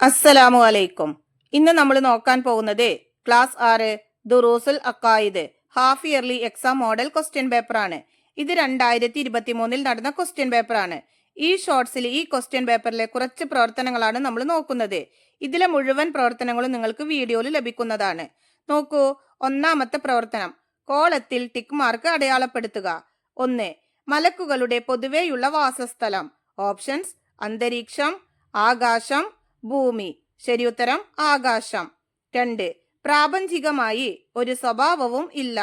അസ്സലാമു അലൈക്കും. ഇന്ന് നമ്മൾ നോക്കാൻ പോകുന്നത് ക്ലാസ് 6 ദുറൂസുൽ അഖായിദ് half yearly exam model question പേപ്പറാണ്. ഇത് 2023 നടന്ന ക്വസ്റ്റ്യൻ പേപ്പറാണ്. ഈ ഷോർട്സിൽ ഈ ക്വസ്റ്റ്യൻ പേപ്പറിലെ കുറച്ച് പ്രവർത്തനങ്ങളാണ് നമ്മൾ നോക്കുന്നത്. ഇതിലെ മുഴുവൻ പ്രവർത്തനങ്ങളും നിങ്ങൾക്ക് വീഡിയോയിൽ ലഭിക്കുന്നതാണ്. നോക്കൂ, ഒന്നാമത്തെ പ്രവർത്തനം, കോളത്തിൽ ടിക്ക് മാർക്ക് അടയാളപ്പെടുത്തുക. 1. മലക്കുകളുടെ പൊതുവെയുള്ള വാസസ്ഥലം. ഓപ്ഷൻസ്: അന്തരീക്ഷം, ആകാശം, ഭൂമി. ശരിയുത്തരം ആകാശം. 2. പ്രാപഞ്ചികമായി ഒരു സ്വഭാവവും ഇല്ല.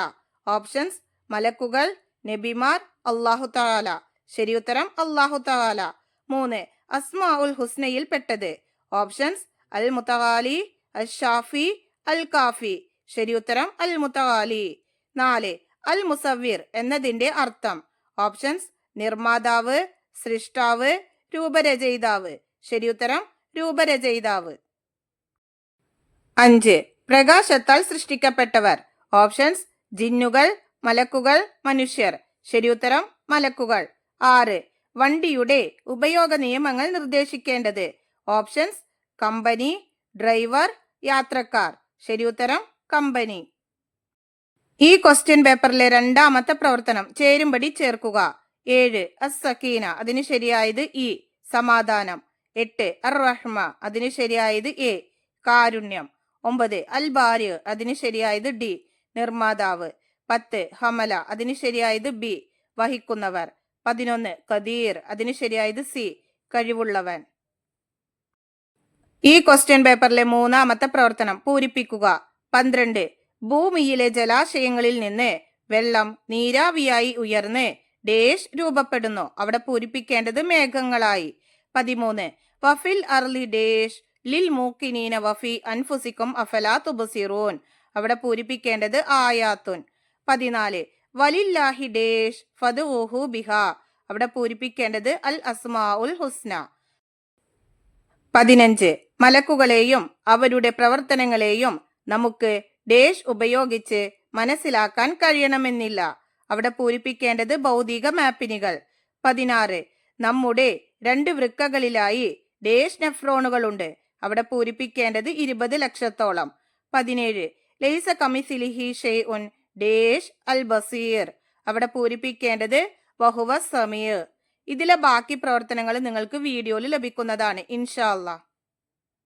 ഓപ്ഷൻസ്: മലക്കുകൾ, നബിമാർ, അല്ലാഹു തആല. ശരിയുത്തരം അല്ലാഹു തആല. 3. അസ്മാഉൽ ഹുസ്നയിൽ പെട്ടത്. ഓപ്ഷൻസ്: അൽ മുതആലി, അൽ ഷാഫി, അൽ കാഫി. ശരിയുത്തരം അൽ മുതആലി. 4. അൽ മുസവ്വിർ എന്നതിന്റെ അർത്ഥം. ഓപ്ഷൻസ്: നിർമ്മാതാവ്, സൃഷ്ടാവ്, രൂപരചയിതാവ്. ശരിയുത്തരം രൂപരചയിതാവ്. 5. പ്രകാശത്താൽ സൃഷ്ടിക്കപ്പെട്ടവർ. ഓപ്ഷൻസ്: ജിന്നുകൾ, മലക്കുകൾ, മനുഷ്യർ. ശരിയുത്തരം മലക്കുകൾ. 6. വണ്ടിയുടെ ഉപയോഗ നിയമങ്ങൾ നിർദ്ദേശിക്കേണ്ടത്. ഓപ്ഷൻസ്: കമ്പനി, ഡ്രൈവർ, യാത്രക്കാർ. ശരിയുത്തരം കമ്പനി. ഈ ക്വസ്റ്റ്യൻ പേപ്പറിലെ രണ്ടാമത്തെ പ്രവർത്തനം, ചേരുംപടി ചേർക്കുക. 7. അസ്സക്കീന, അതിന് ശരിയായത് ഇ, സമാധാനം. 8. അർ റഹ്മ, അതിന് ശരിയായത് എ, കാരുണ്യം. 9. അൽ ബാരി, അതിന് ശരിയായത് ഡി, നിർമ്മാതാവ്. 10. ഹമല, അതിന് ശരിയായത് ബി, വഹിക്കുന്നവർ. 11. ഖദീർ, അതിന് ശരിയായത് സി, കഴിവുള്ളവൻ. ഈ ക്വസ്റ്റ്യൻ പേപ്പറിലെ മൂന്നാമത്തെ പ്രവർത്തനം, പൂരിപ്പിക്കുക. 12. ഭൂമിയിലെ ജലാശയങ്ങളിൽ നിന്ന് വെള്ളം നീരാവിയായി ഉയർന്ന് ഡേഷ് രൂപപ്പെടുന്നു. അവിടെ പൂരിപ്പിക്കേണ്ടത് മേഘങ്ങളായി. 13. വഫിൽ അർലി ഡേഷ് ലിൽ മൂക്കിനീന വഫി അൻഫുസിക്കും അഫലാ തുബ്സിറൂൻ. അവിടെ പൂരിപ്പിക്കേണ്ടത് ആയാത്തുൻ. 14. വലില്ലാഹി ഡേഷ് ഫദ്ഊഹു ബിഹാ. അവിടെ പൂരിപ്പിക്കേണ്ടത് അൽ അസ്മാഉൽ ഹുസ്ന. 15. മലക്കുകളെയും അവരുടെ പ്രവർത്തനങ്ങളെയും നമുക്ക് ഡേഷ് ഉപയോഗിച്ച് മനസ്സിലാക്കാൻ കഴിയണമെന്നില്ല. അവിടെ പൂരിപ്പിക്കേണ്ടത് ഭൗതിക മാപ്പിനുകൾ. 16. നമ്മുടെ 2 വൃക്കകളിലായി ഡേഷ് നെഫ്രോണുകളുണ്ട്. അവിടെ പൂരിപ്പിക്കേണ്ടത് 20 ലക്ഷത്തോളം. 17. ലൈസ കമിസിലിഹി ഷൈഉൻ ഡേഷ് അൽ ബസീർ. അവിടെ പൂരിപ്പിക്കേണ്ടത് വഹുവ സമീർ. ഇതിലെ ബാക്കി പ്രവർത്തനങ്ങൾ നിങ്ങൾക്ക് വീഡിയോയിൽ ലഭിക്കുന്നതാണ് ഇൻഷാ അല്ലാഹ്.